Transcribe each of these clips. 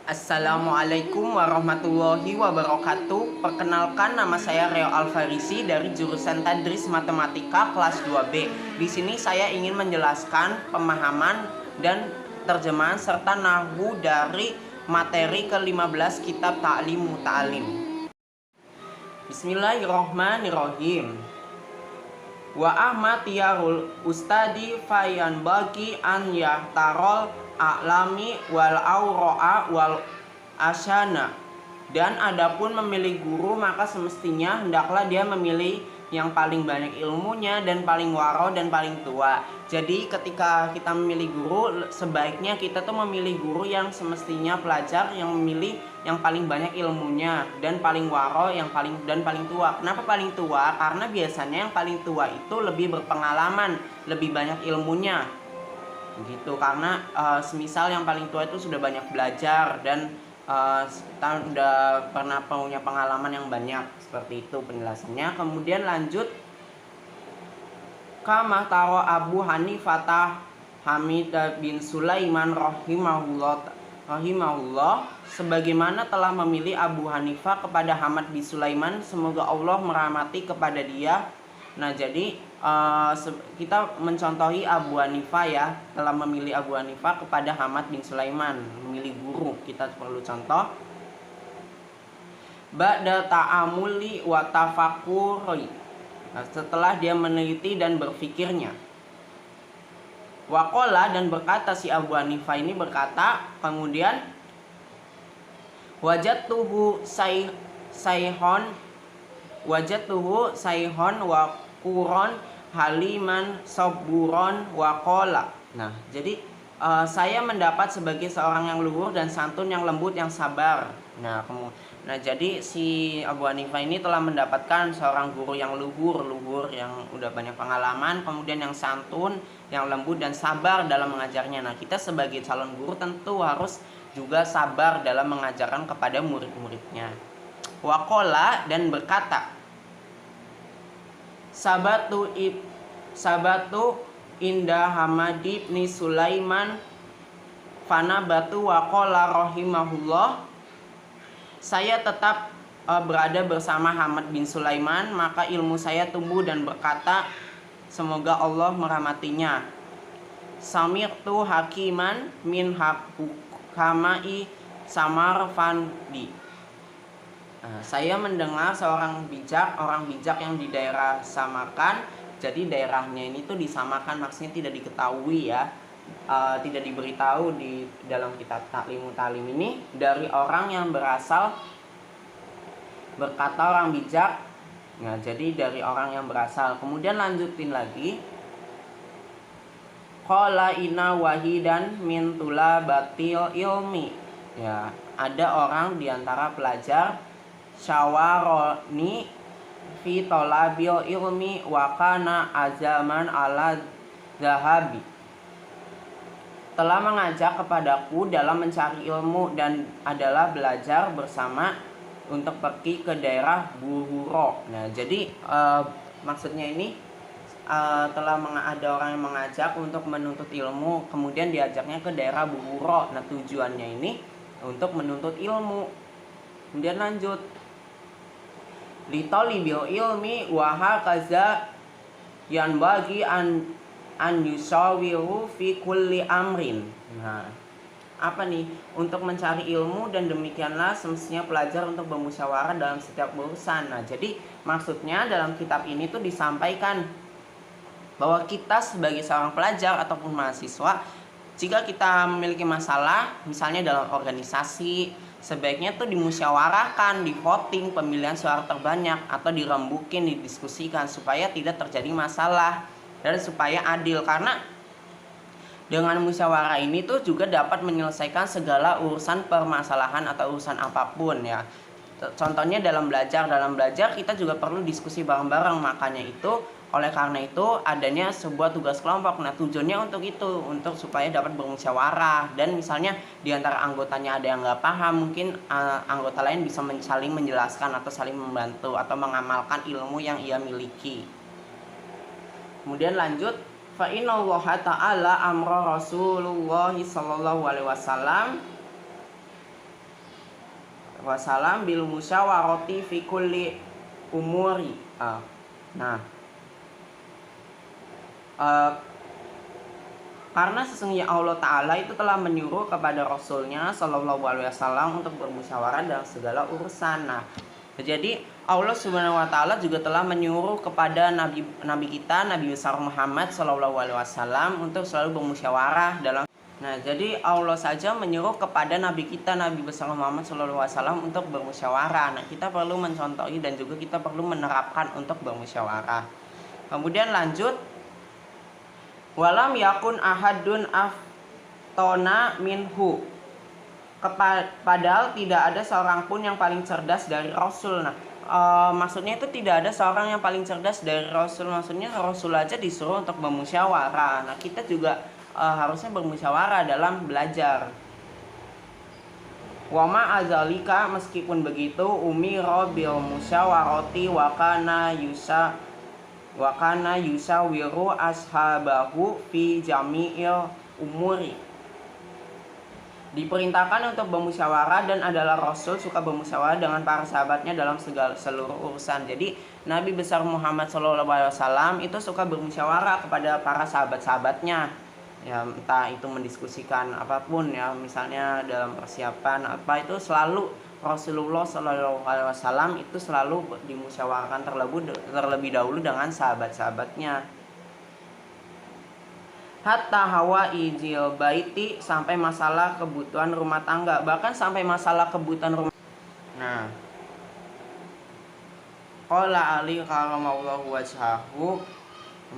Assalamualaikum warahmatullahi wabarakatuh. Perkenalkan, nama saya Reo Alfarisi dari jurusan Tadris Matematika kelas 2B. Di sini saya ingin menjelaskan pemahaman dan terjemahan serta nahwu dari materi ke-15 kitab Ta'lim Muta'alim. Bismillahirrahmanirrahim. Wa ahmatiyarul ustadi fayan bagi an yahtarol a'lami wal auro'a wal asyana. Dan adapun memilih guru, maka semestinya hendaklah dia memilih yang paling banyak ilmunya dan paling waro dan paling tua. Jadi ketika kita memilih guru, sebaiknya kita tuh memilih guru yang semestinya pelajar yang memilih yang paling banyak ilmunya dan paling waro yang paling tua. Kenapa paling tua? Karena biasanya yang paling tua itu lebih berpengalaman, lebih banyak ilmunya gitu. Karena semisal yang paling tua itu sudah banyak belajar dan udah pernah punya pengalaman yang banyak. Seperti itu penjelasannya. Kemudian lanjut, kama taro Abu Hanifah Hamid bin Sulaiman rahimahullah, sebagaimana telah memilih Abu Hanifah kepada Hamad bin Sulaiman, semoga Allah merahmati kepada dia. Nah, jadi kita mencontohi Abu Hanifah ya, telah memilih Abu Hanifah kepada Hamad bin Sulaiman, memilih guru. Kita perlu contoh. Ba'da ta'amuli wa tafakuri, setelah dia meneliti dan berfikirnya. Waqala, dan berkata si Abu Hanifah ini berkata, kemudian wajadtuhu sayhon wa quron haliman saburon waqala. Nah, jadi saya mendapat sebagai seorang yang luhur dan santun, yang lembut, yang sabar. Nah, jadi si Abu Hanifah ini telah mendapatkan seorang guru yang luhur yang udah banyak pengalaman, kemudian yang santun, yang lembut dan sabar dalam mengajarnya. Nah, kita sebagai calon guru tentu harus juga sabar dalam mengajarkan kepada murid-muridnya. Waqala, dan berkata, sabatu inda Hamadi bin Sulaiman fanabatu waqala rahimahullah, saya tetap berada bersama Hamad bin Sulaiman, maka ilmu saya tumbuh dan berkata, semoga Allah merahmatinya. Samirtu hakiman min hukamai Samarfandi, saya mendengar seorang orang bijak yang di daerah Samarkand. Jadi daerahnya ini tuh disamakan, maksudnya tidak diketahui ya, tidak diberitahu di dalam kitab Ta'lim Muta'alim ini, dari orang yang berkata orang bijak. Nah, jadi dari orang yang berasal. Kemudian lanjutin lagi, qala inna wahidan min tulabatil ilmi, ya, ada orang diantara pelajar syawaroni fi tolabil ilmi wa kana azaman ala zahabi, telah mengajak kepadaku dalam mencari ilmu dan adalah belajar bersama untuk pergi ke daerah Buhuro. Nah, jadi maksudnya ini ada orang yang mengajak untuk menuntut ilmu, kemudian diajaknya ke daerah Buhuro. Nah, tujuannya ini untuk menuntut ilmu. Kemudian lanjut, litolibil ilmi wa hakaza yang bagi an yusawiru fi kulli amrin. Nah, apa nih? Untuk mencari ilmu, dan demikianlah semestinya pelajar untuk bermusyawarah dalam setiap urusan. Nah, jadi maksudnya dalam kitab ini tuh disampaikan bahwa kita sebagai seorang pelajar ataupun mahasiswa, jika kita memiliki masalah misalnya dalam organisasi, sebaiknya tuh dimusyawarahkan, di voting pemilihan suara terbanyak, atau dirembukin, didiskusikan supaya tidak terjadi masalah dan supaya adil. Karena dengan musyawarah ini tuh juga dapat menyelesaikan segala urusan permasalahan atau urusan apapun ya. Contohnya dalam belajar kita juga perlu diskusi bareng-bareng. Oleh karena itu adanya sebuah tugas kelompok. Nah, tujuannya untuk itu, untuk supaya dapat bermusyawarah, dan misalnya diantara anggotanya ada yang nggak paham, mungkin anggota lain bisa saling menjelaskan atau saling membantu atau mengamalkan ilmu yang ia miliki. Kemudian lanjut, fa innallaha ta'ala amra Rasulullah sallallahu alaihi wasallam wasallam bil musyawarati fi kulli umuri. Karena sesungguhnya Allah Ta'ala itu telah menyuruh kepada Rasulnya Shallallahu Alaihi Wasallam untuk bermusyawarah dalam segala urusan. Nah, jadi Allah Subhanahu Wa Ta'ala juga telah menyuruh kepada Nabi kita Nabi besar Muhammad Shallallahu Alaihi Wasallam untuk selalu bermusyawarah dalam. Nah, jadi Allah saja menyuruh kepada Nabi kita Nabi besar Muhammad Shallallahu Alaihi Wasallam untuk bermusyawarah. Nah, kita perlu mencontohi dan juga kita perlu menerapkan untuk bermusyawarah. Kemudian lanjut. Walam yakun ahadun aftona minhu. Padahal tidak ada seorang pun yang paling cerdas dari Rasul. Nah, maksudnya itu tidak ada seorang yang paling cerdas dari Rasul. Maksudnya Rasul aja disuruh untuk bermusyawarah. Nah, kita juga harusnya bermusyawarah dalam belajar. Wama azalika, meskipun begitu umira bil musyawarati wa kana yusawiru ashabahu fi jami'il umuri. Diperintahkan untuk bermusyawarah dan adalah Rasul suka bermusyawarah dengan para sahabatnya dalam seluruh urusan. Jadi Nabi besar Muhammad SAW itu suka bermusyawarah kepada para sahabat-sahabatnya. Ya, entah itu mendiskusikan apapun ya, misalnya dalam persiapan apa, itu selalu Rasulullah SAW itu selalu dimusyawarahkan terlebih dahulu dengan sahabat-sahabatnya. Hatta hawa ijil baiti, sampai masalah kebutuhan rumah tangga, bahkan sampai masalah kebutuhan rumah. Nah, qala Ali karamallahu wajhahu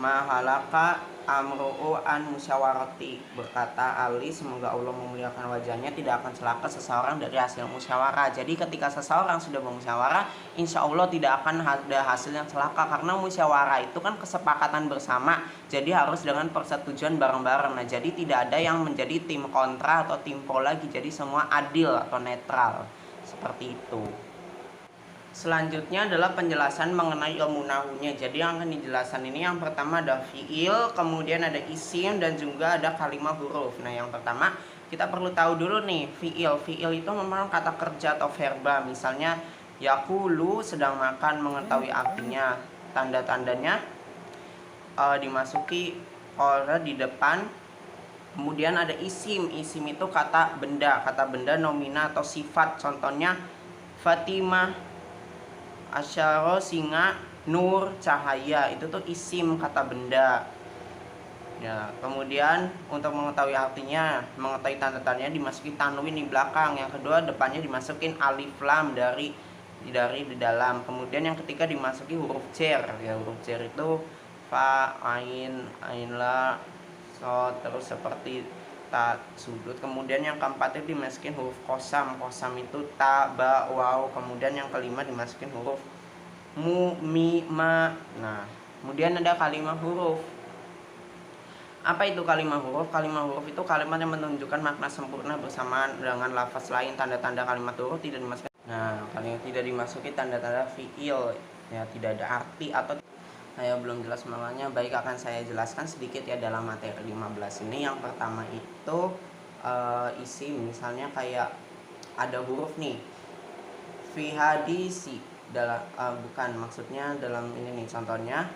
ma halaka amru'u an musyawarati. Berkata Ali, semoga Allah memuliakan wajahnya, tidak akan celaka seseorang dari hasil musyawarah. Jadi ketika seseorang sudah bermusyawarah, insya Allah tidak akan ada hasil yang celaka. Karena musyawarah itu kan kesepakatan bersama, jadi harus dengan persetujuan bareng-bareng. Nah, jadi tidak ada yang menjadi tim kontra atau tim pro lagi, jadi semua adil atau netral, seperti itu. Selanjutnya adalah penjelasan mengenai ilmu nahunya. Jadi yang akan dijelaskan ini yang pertama ada fiil, kemudian ada isim, dan juga ada kalimah huruf. Nah, yang pertama kita perlu tahu dulu nih fiil. Fiil itu memang kata kerja atau verba. Misalnya yakulu, sedang makan, mengetahui artinya. Tanda-tandanya dimasuki ora di depan. Kemudian ada isim. Isim itu kata benda. Kata benda nomina atau sifat. Contohnya Fatimah asyara, singa, nur, cahaya, itu tuh isim kata benda. Ya, kemudian untuk mengetahui artinya, mengetahui tanda-tandanya dimasuki tanwin di belakang. Yang kedua depannya dimasukin alif lam dari di dalam. Kemudian yang ketiga dimasuki huruf jar. Ya, huruf jar itu fa, ain, la, so, terus seperti ta, sudut. Kemudian yang keempat itu dimasukin huruf kosam. Kosam itu ta, ba, waw. Kemudian yang kelima dimasukin huruf mu, mi, ma. Nah, kemudian ada kalimat huruf. Apa itu kalimat huruf? Kalimat huruf itu kalimat yang menunjukkan makna sempurna bersamaan dengan lafaz lain. Tanda-tanda kalimat huruf tidak dimasuki. Nah, kalimat tidak dimasuki tanda-tanda fiil, ya, tidak ada arti atau saya belum jelas maknanya. Baik, akan saya jelaskan sedikit ya dalam materi 15 ini. Yang pertama itu isim. Misalnya kayak ada huruf nih, fi hadisi, dalam bukan, maksudnya dalam ini nih, contohnya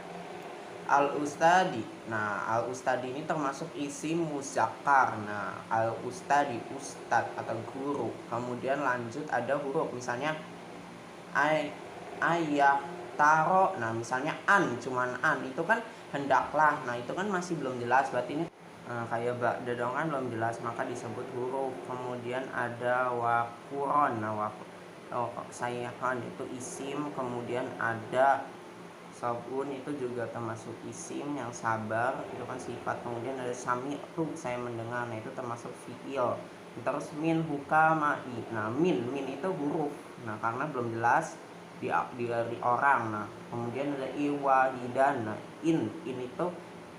al ustadi. Nah, al ustadi ini termasuk isim muzakkar. Nah, al ustadi, ustad atau guru. Kemudian lanjut ada huruf, misalnya ayah taro. Nah, misalnya an, cuman an, itu kan hendaklah. Nah, itu kan masih belum jelas, berarti ini kayak ba'da dong, kan belum jelas, maka disebut huruf. Kemudian ada wakuron. Nah, sayhan itu isim. Kemudian ada sabun, itu juga termasuk isim, yang sabar itu kan sifat. Kemudian ada sami'tu, saya mendengar. Nah, itu termasuk fi'il. Terus min hukamai. Nah, min itu huruf. Nah, karena belum jelas dari orang. Nah, kemudian ada iwahidan. Nah, in itu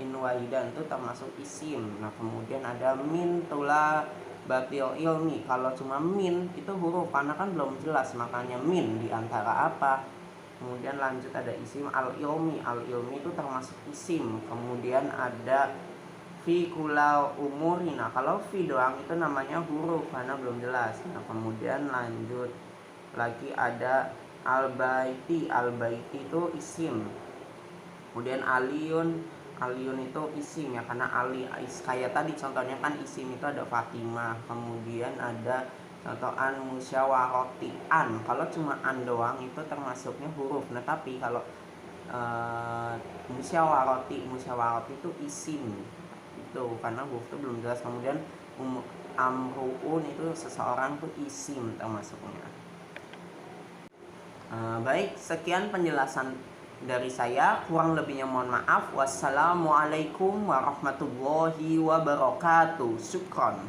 wahidan itu termasuk isim. Nah, kemudian ada min tula batil ilmi. Kalau cuma min itu huruf, karena kan belum jelas, makanya min diantara apa. Kemudian lanjut ada isim al ilmi. Al ilmi itu termasuk isim. Kemudian ada fi kulau umuri. Nah, kalau fi doang itu namanya huruf karena belum jelas. Nah, kemudian lanjut lagi ada al-baiti. Al-baiti itu isim. Kemudian aliyun itu isim ya, karena ali kayak tadi contohnya kan isim itu ada Fatimah. Kemudian ada contohan musyawarati an. Kalau cuma an doang itu termasuknya huruf. Nah tapi kalau musyawarati itu isim itu karena huruf itu belum jelas. Kemudian amruun itu seseorang tuh isim termasuknya. Baik, sekian penjelasan dari saya, kurang lebihnya mohon maaf. Wassalamualaikum warahmatullahi wabarakatuh. Syukron.